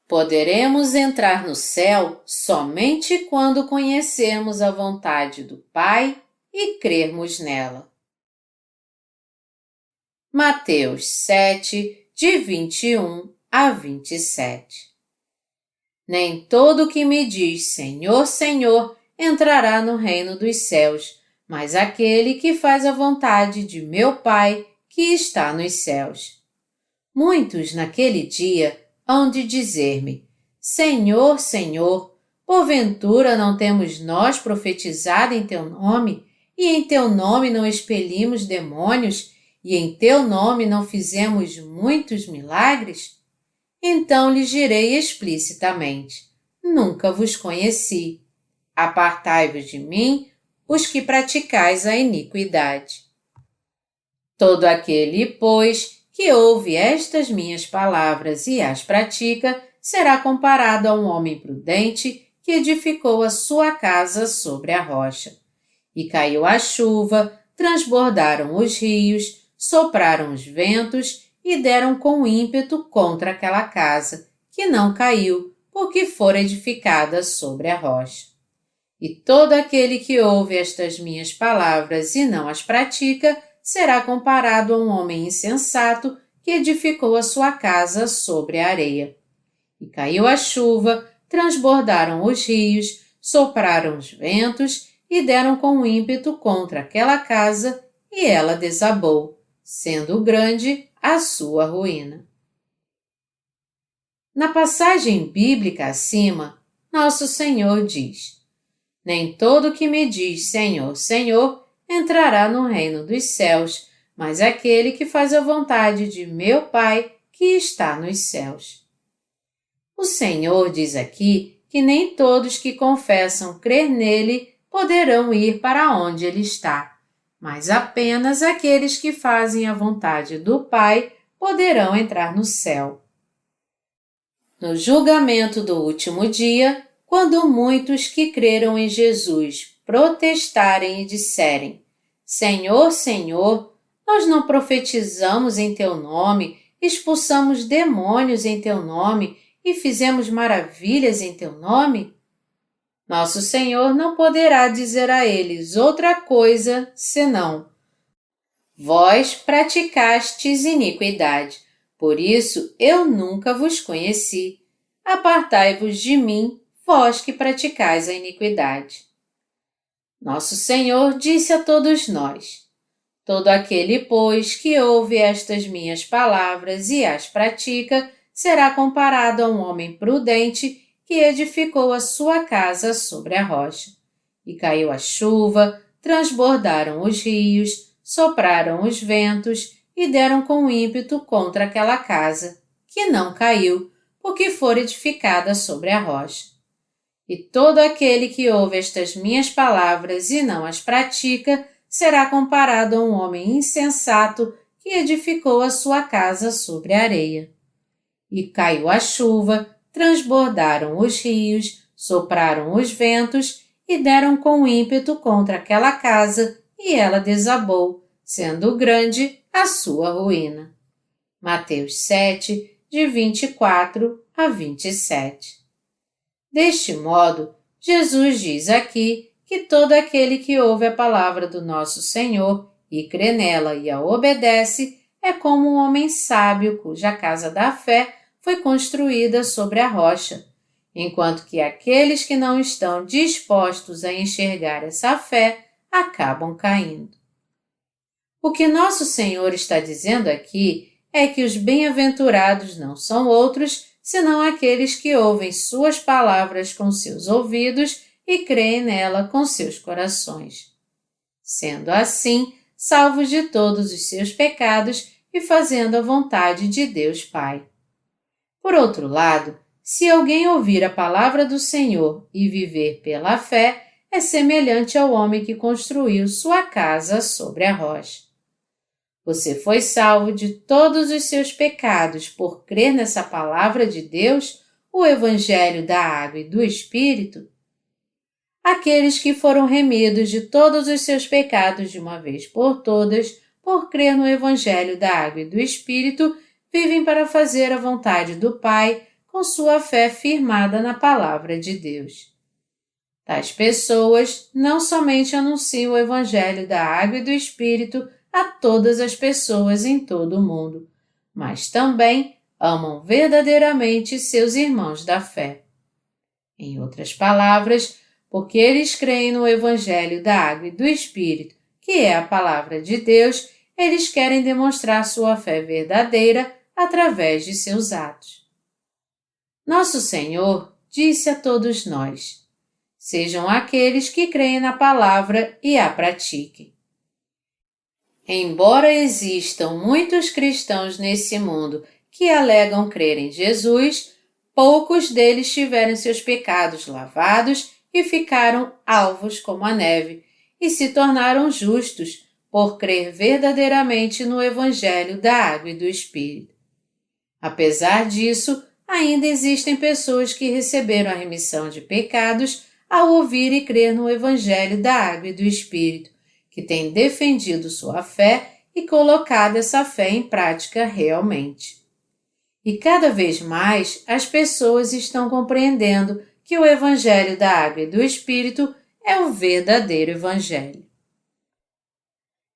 Poderemos entrar no céu somente quando conhecermos a vontade do Pai e crermos nela. Mateus 7, de 21 a 27. Nem todo que me diz Senhor, Senhor entrará no reino dos céus, mas aquele que faz a vontade de meu Pai que está nos céus. Muitos naquele dia hão de dizer-me: Senhor, Senhor, porventura não temos nós profetizado em teu nome, e em teu nome não expelimos demônios, e em teu nome não fizemos muitos milagres? Então lhes direi explicitamente: nunca vos conheci. Apartai-vos de mim, os que praticais a iniquidade. Todo aquele, pois, que ouve estas minhas palavras e as pratica, será comparado a um homem prudente que edificou a sua casa sobre a rocha. E caiu a chuva, transbordaram os rios, sopraram os ventos e deram com ímpeto contra aquela casa, que não caiu, porque fora edificada sobre a rocha. E todo aquele que ouve estas minhas palavras e não as pratica, será comparado a um homem insensato que edificou a sua casa sobre a areia. E caiu a chuva, transbordaram os rios, sopraram os ventos e deram com ímpeto contra aquela casa, e ela desabou, sendo grande a sua ruína. Na passagem bíblica acima, nosso Senhor diz: Nem todo que me diz Senhor, Senhor entrará no reino dos céus, mas aquele que faz a vontade de meu Pai que está nos céus. O Senhor diz aqui que nem todos que confessam crer nele poderão ir para onde ele está, mas apenas aqueles que fazem a vontade do Pai poderão entrar no céu. No julgamento do último dia, quando muitos que creram em Jesus protestarem e disserem: Senhor, Senhor, nós não profetizamos em teu nome, expulsamos demônios em teu nome e fizemos maravilhas em teu nome? Nosso Senhor não poderá dizer a eles outra coisa senão: Vós praticastes iniquidade, por isso eu nunca vos conheci. Apartai-vos de mim, vós que praticais a iniquidade. Nosso Senhor disse a todos nós: Todo aquele, pois, que ouve estas minhas palavras e as pratica, será comparado a um homem prudente que edificou a sua casa sobre a rocha. E caiu a chuva, transbordaram os rios, sopraram os ventos e deram com ímpeto contra aquela casa, que não caiu, porque fora edificada sobre a rocha. E todo aquele que ouve estas minhas palavras e não as pratica, será comparado a um homem insensato que edificou a sua casa sobre a areia. E caiu a chuva, transbordaram os rios, sopraram os ventos e deram com ímpeto contra aquela casa, e ela desabou, sendo grande a sua ruína. Mateus 7, de 24 a 27. Deste modo, Jesus diz aqui que todo aquele que ouve a palavra do nosso Senhor e crê nela e a obedece é como um homem sábio cuja casa da fé foi construída sobre a rocha, enquanto que aqueles que não estão dispostos a enxergar essa fé acabam caindo. O que nosso Senhor está dizendo aqui é que os bem-aventurados não são outros senão aqueles que ouvem suas palavras com seus ouvidos e creem nela com seus corações. Sendo assim, salvos de todos os seus pecados e fazendo a vontade de Deus Pai. Por outro lado, se alguém ouvir a palavra do Senhor e viver pela fé, é semelhante ao homem que construiu sua casa sobre a rocha. Você foi salvo de todos os seus pecados por crer nessa palavra de Deus, o Evangelho da Água e do Espírito? Aqueles que foram remidos de todos os seus pecados de uma vez por todas, por crer no Evangelho da Água e do Espírito, vivem para fazer a vontade do Pai, com sua fé firmada na palavra de Deus. Tais pessoas não somente anunciam o Evangelho da Água e do Espírito a todas as pessoas em todo o mundo, mas também amam verdadeiramente seus irmãos da fé. Em outras palavras, porque eles creem no Evangelho da Água e do Espírito, que é a palavra de Deus, eles querem demonstrar sua fé verdadeira através de seus atos. Nosso Senhor disse a todos nós: sejam aqueles que creem na palavra e a pratiquem. Embora existam muitos cristãos nesse mundo que alegam crer em Jesus, poucos deles tiveram seus pecados lavados e ficaram alvos como a neve, e se tornaram justos por crer verdadeiramente no Evangelho da Água e do Espírito. Apesar disso, ainda existem pessoas que receberam a remissão de pecados ao ouvir e crer no Evangelho da Água e do Espírito, que têm defendido sua fé e colocado essa fé em prática realmente. E cada vez mais as pessoas estão compreendendo que o Evangelho da Água e do Espírito é o verdadeiro Evangelho.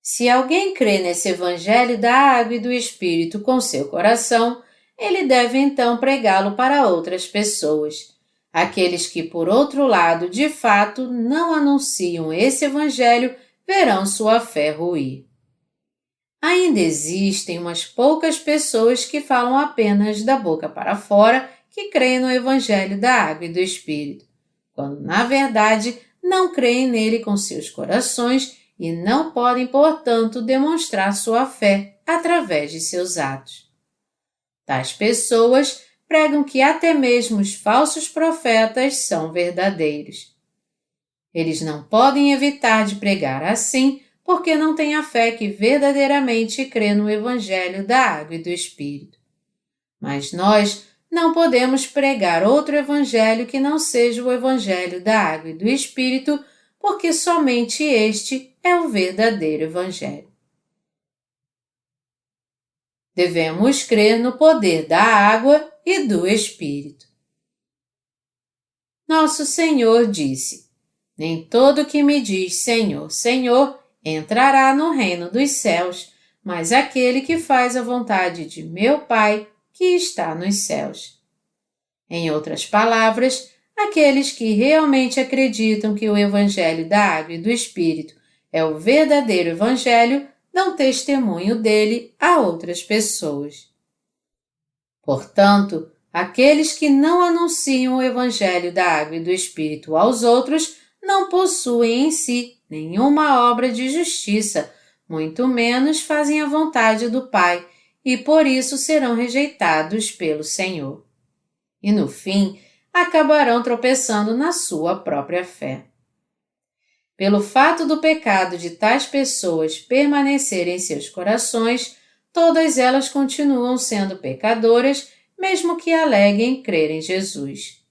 Se alguém crê nesse Evangelho da Água e do Espírito com seu coração, ele deve então pregá-lo para outras pessoas. Aqueles que, por outro lado, de fato, não anunciam esse Evangelho verão sua fé ruir. Ainda existem umas poucas pessoas que falam apenas da boca para fora que creem no Evangelho da Água e do Espírito, quando, na verdade, não creem nele com seus corações e não podem, portanto, demonstrar sua fé através de seus atos. Tais pessoas pregam que até mesmo os falsos profetas são verdadeiros. Eles não podem evitar de pregar assim porque não têm a fé que verdadeiramente crê no Evangelho da Água e do Espírito. Mas nós não podemos pregar outro Evangelho que não seja o Evangelho da Água e do Espírito, porque somente este é o verdadeiro Evangelho. Devemos crer no poder da água e do Espírito. Nosso Senhor disse: nem todo que me diz Senhor, Senhor, entrará no reino dos céus, mas aquele que faz a vontade de meu Pai que está nos céus. Em outras palavras, aqueles que realmente acreditam que o Evangelho da Água e do Espírito é o verdadeiro Evangelho dão testemunho dele a outras pessoas. Portanto, aqueles que não anunciam o Evangelho da Água e do Espírito aos outros não possuem em si nenhuma obra de justiça, muito menos fazem a vontade do Pai, e por isso serão rejeitados pelo Senhor. E no fim, acabarão tropeçando na sua própria fé. Pelo fato do pecado de tais pessoas permanecer em seus corações, todas elas continuam sendo pecadoras, mesmo que aleguem crer em Jesus.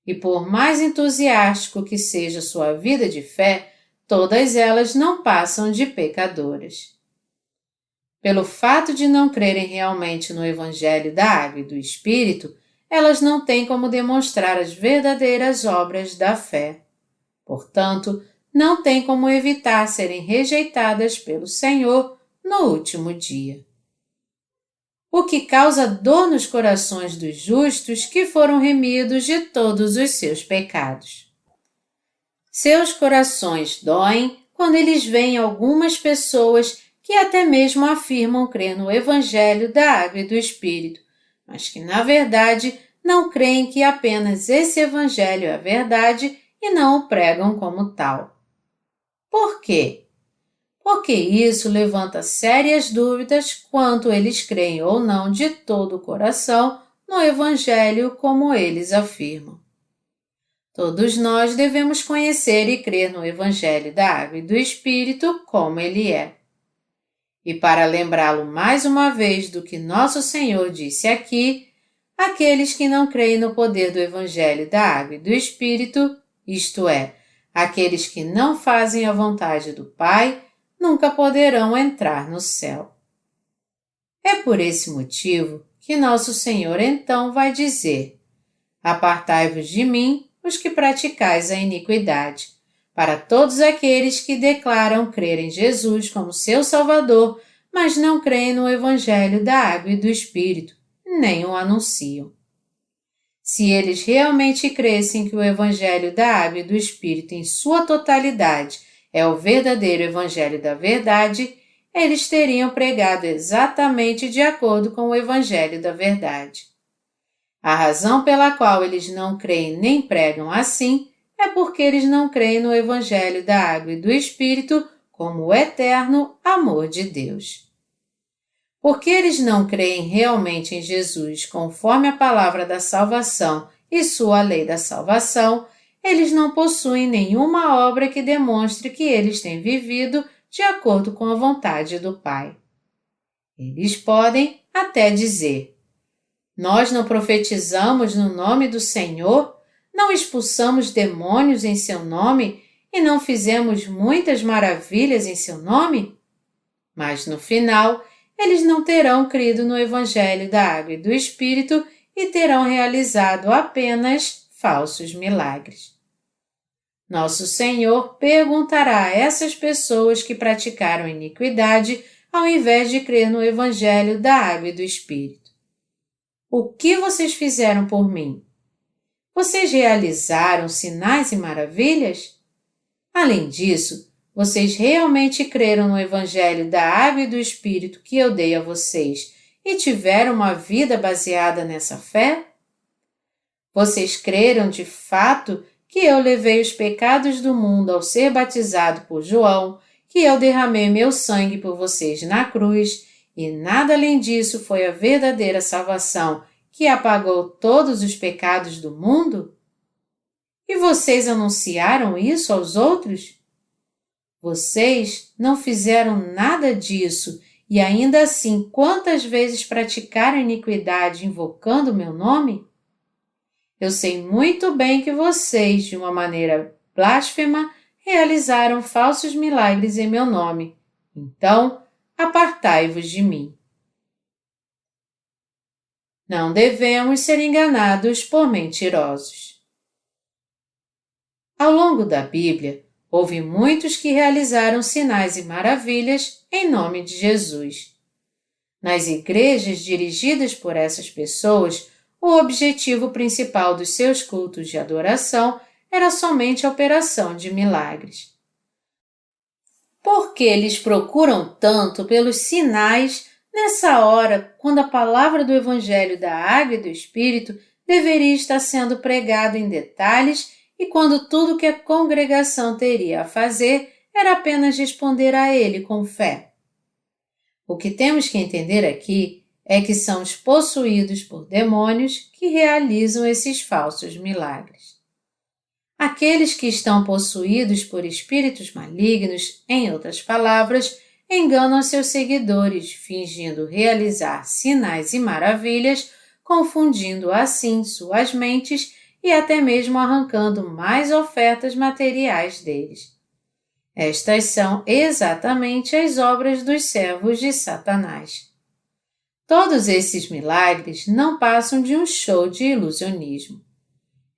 E por mais entusiástico que seja sua vida de fé, todas elas não passam de pecadoras. Pelo fato de não crerem realmente no Evangelho da Água e do Espírito, elas não têm como demonstrar as verdadeiras obras da fé. Portanto, não têm como evitar serem rejeitadas pelo Senhor no último dia. O que causa dor nos corações dos justos que foram remidos de todos os seus pecados. Seus corações doem quando eles veem algumas pessoas que até mesmo afirmam crer no Evangelho da Água e do Espírito, mas que, na verdade, não creem que apenas esse Evangelho é a verdade e não o pregam como tal. Por quê? Porque isso levanta sérias dúvidas quanto eles creem ou não de todo o coração no Evangelho como eles afirmam. Todos nós devemos conhecer e crer no Evangelho da Água e do Espírito como ele é. E para lembrá-lo mais uma vez do que nosso Senhor disse aqui, aqueles que não creem no poder do Evangelho da Água e do Espírito, isto é, aqueles que não fazem a vontade do Pai, nunca poderão entrar no céu. É por esse motivo que nosso Senhor então vai dizer: Apartai-vos de mim, os que praticais a iniquidade, para todos aqueles que declaram crer em Jesus como seu Salvador, mas não creem no Evangelho da Água e do Espírito, nem o anunciam. Se eles realmente crescem que o Evangelho da Água e do Espírito em sua totalidade é o verdadeiro Evangelho da verdade, eles teriam pregado exatamente de acordo com o Evangelho da verdade. A razão pela qual eles não creem nem pregam assim é porque eles não creem no Evangelho da Água e do Espírito como o eterno amor de Deus. Porque eles não creem realmente em Jesus conforme a palavra da salvação e sua lei da salvação, eles não possuem nenhuma obra que demonstre que eles têm vivido de acordo com a vontade do Pai. Eles podem até dizer: Nós não profetizamos no nome do Senhor, não expulsamos demônios em seu nome e não fizemos muitas maravilhas em seu nome? Mas no final, eles não terão crido no Evangelho da Água e do Espírito e terão realizado apenas falsos milagres. Nosso Senhor perguntará a essas pessoas que praticaram iniquidade ao invés de crer no Evangelho da Água e do Espírito: O que vocês fizeram por mim? Vocês realizaram sinais e maravilhas? Além disso, vocês realmente creram no Evangelho da Água e do Espírito que eu dei a vocês e tiveram uma vida baseada nessa fé? Vocês creram de fato que eu levei os pecados do mundo ao ser batizado por João, que eu derramei meu sangue por vocês na cruz e nada além disso foi a verdadeira salvação que apagou todos os pecados do mundo? E vocês anunciaram isso aos outros? Vocês não fizeram nada disso e ainda assim quantas vezes praticaram iniquidade invocando meu nome? Eu sei muito bem que vocês, de uma maneira blasfema, realizaram falsos milagres em meu nome. Então, apartai-vos de mim. Não devemos ser enganados por mentirosos. Ao longo da Bíblia, houve muitos que realizaram sinais e maravilhas em nome de Jesus. Nas igrejas dirigidas por essas pessoas, o objetivo principal dos seus cultos de adoração era somente a operação de milagres. Por que eles procuram tanto pelos sinais nessa hora, quando a palavra do Evangelho da Água e do Espírito deveria estar sendo pregada em detalhes e quando tudo que a congregação teria a fazer era apenas responder a ele com fé? O que temos que entender aqui é que são os possuídos por demônios que realizam esses falsos milagres. Aqueles que estão possuídos por espíritos malignos, em outras palavras, enganam seus seguidores, fingindo realizar sinais e maravilhas, confundindo assim suas mentes e até mesmo arrancando mais ofertas materiais deles. Estas são exatamente as obras dos servos de Satanás. Todos esses milagres não passam de um show de ilusionismo.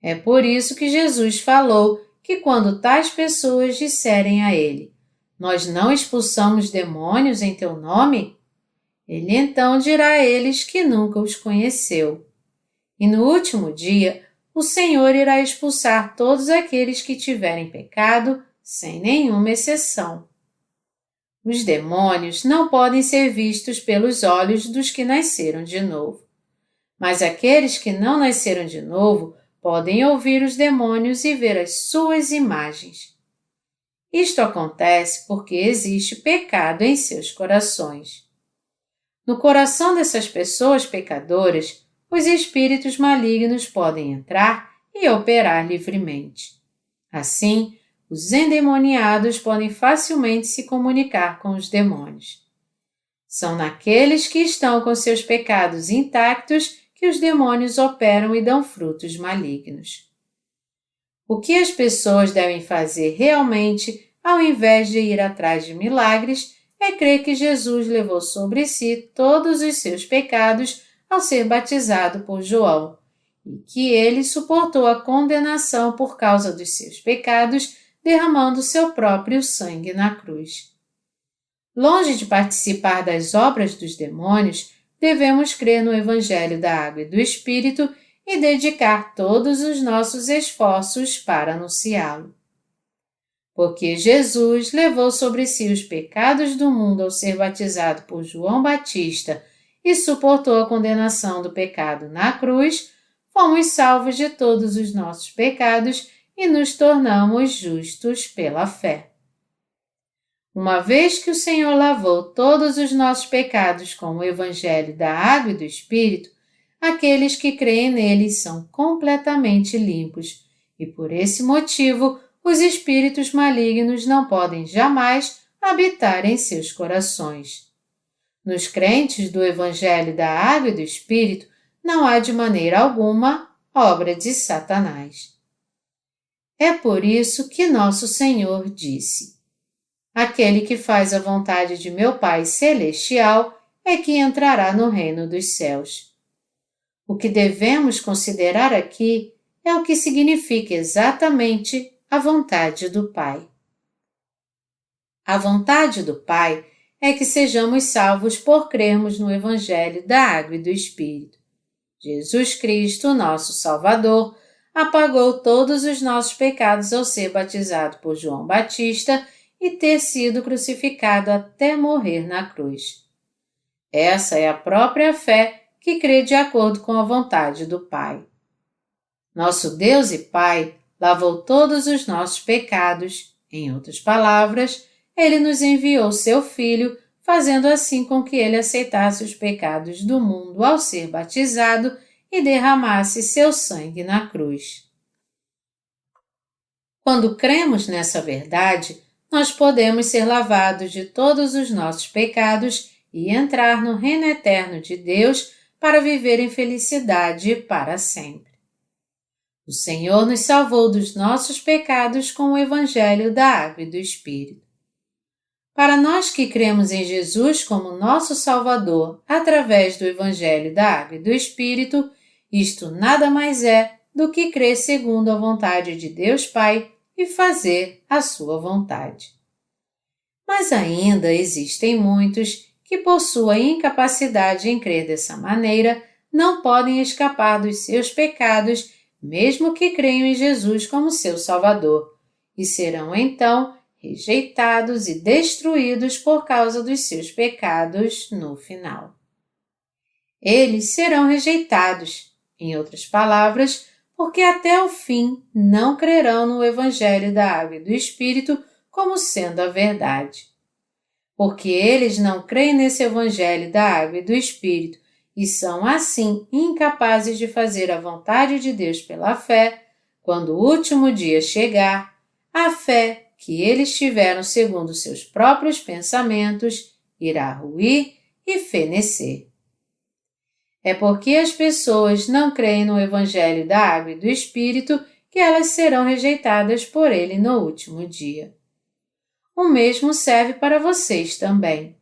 É por isso que Jesus falou que quando tais pessoas disserem a ele: Nós não expulsamos demônios em teu nome? Ele então dirá a eles que nunca os conheceu. E no último dia, o Senhor irá expulsar todos aqueles que tiverem pecado, sem nenhuma exceção. Os demônios não podem ser vistos pelos olhos dos que nasceram de novo. Mas aqueles que não nasceram de novo podem ouvir os demônios e ver as suas imagens. Isto acontece porque existe pecado em seus corações. No coração dessas pessoas pecadoras, os espíritos malignos podem entrar e operar livremente. Assim, os endemoniados podem facilmente se comunicar com os demônios. São naqueles que estão com seus pecados intactos que os demônios operam e dão frutos malignos. O que as pessoas devem fazer realmente, ao invés de ir atrás de milagres, é crer que Jesus levou sobre si todos os seus pecados ao ser batizado por João, e que ele suportou a condenação por causa dos seus pecados, derramando seu próprio sangue na cruz. Longe de participar das obras dos demônios, devemos crer no Evangelho da Água e do Espírito e dedicar todos os nossos esforços para anunciá-lo. Porque Jesus levou sobre si os pecados do mundo ao ser batizado por João Batista e suportou a condenação do pecado na cruz, fomos salvos de todos os nossos pecados e nos tornamos justos pela fé. Uma vez que o Senhor lavou todos os nossos pecados com o Evangelho da Água e do Espírito, aqueles que creem nele são completamente limpos, e por esse motivo os espíritos malignos não podem jamais habitar em seus corações. Nos crentes do Evangelho da Água e do Espírito não há de maneira alguma obra de Satanás. É por isso que nosso Senhor disse: aquele que faz a vontade de meu Pai Celestial é que entrará no reino dos céus. O que devemos considerar aqui é o que significa exatamente a vontade do Pai. A vontade do Pai é que sejamos salvos por crermos no Evangelho da Água e do Espírito. Jesus Cristo, nosso Salvador, apagou todos os nossos pecados ao ser batizado por João Batista e ter sido crucificado até morrer na cruz. Essa é a própria fé que crê de acordo com a vontade do Pai. Nosso Deus e Pai lavou todos os nossos pecados, em outras palavras, Ele nos enviou seu Filho, fazendo assim com que Ele aceitasse os pecados do mundo ao ser batizado e derramasse seu sangue na cruz. Quando cremos nessa verdade, nós podemos ser lavados de todos os nossos pecados e entrar no reino eterno de Deus para viver em felicidade para sempre. O Senhor nos salvou dos nossos pecados com o Evangelho da Água e do Espírito. Para nós que cremos em Jesus como nosso Salvador através do Evangelho da Água e do Espírito, isto nada mais é do que crer segundo a vontade de Deus Pai e fazer a sua vontade. Mas ainda existem muitos que, por sua incapacidade em crer dessa maneira, não podem escapar dos seus pecados, mesmo que creiam em Jesus como seu Salvador, e serão então rejeitados e destruídos por causa dos seus pecados no final. Eles serão rejeitados, em outras palavras, porque até o fim não crerão no Evangelho da Água e do Espírito como sendo a verdade. Porque eles não creem nesse Evangelho da Água e do Espírito e são, assim, incapazes de fazer a vontade de Deus pela fé, quando o último dia chegar, a fé que eles tiveram segundo seus próprios pensamentos irá ruir e fenecer. É porque as pessoas não creem no Evangelho da Água e do Espírito que elas serão rejeitadas por ele no último dia. O mesmo serve para vocês também.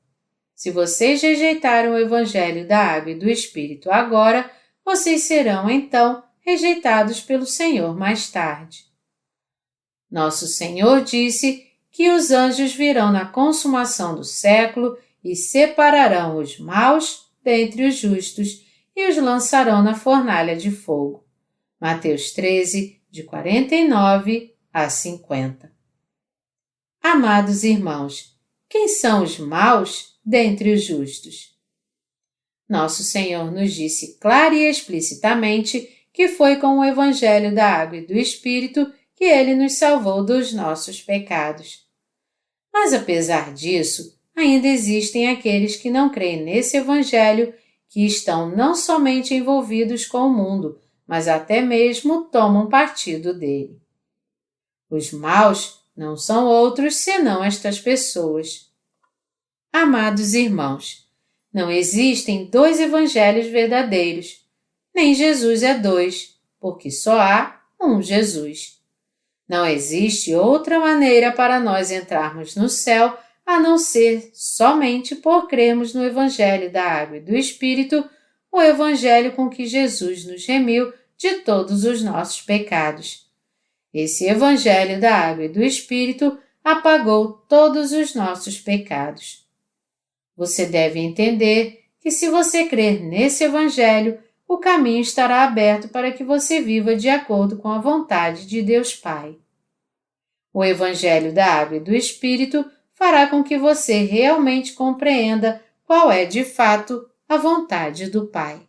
Se vocês rejeitarem o Evangelho da Água e do Espírito agora, vocês serão, então, rejeitados pelo Senhor mais tarde. Nosso Senhor disse que os anjos virão na consumação do século e separarão os maus dentre os justos e os lançarão na fornalha de fogo. Mateus 13, de 49 a 50. Amados irmãos, quem são os maus dentre os justos? Nosso Senhor nos disse clara e explicitamente que foi com o Evangelho da Água e do Espírito que Ele nos salvou dos nossos pecados. Mas apesar disso, ainda existem aqueles que não creem nesse Evangelho, que estão não somente envolvidos com o mundo, mas até mesmo tomam partido dele. Os maus não são outros senão estas pessoas. Amados irmãos, não existem dois evangelhos verdadeiros, nem Jesus é dois, porque só há um Jesus. Não existe outra maneira para nós entrarmos no céu a não ser somente por crermos no Evangelho da Água e do Espírito, o Evangelho com que Jesus nos remiu de todos os nossos pecados. Esse Evangelho da Água e do Espírito apagou todos os nossos pecados. Você deve entender que se você crer nesse Evangelho, o caminho estará aberto para que você viva de acordo com a vontade de Deus Pai. O Evangelho da Água e do Espírito fará com que você realmente compreenda qual é, de fato, a vontade do Pai.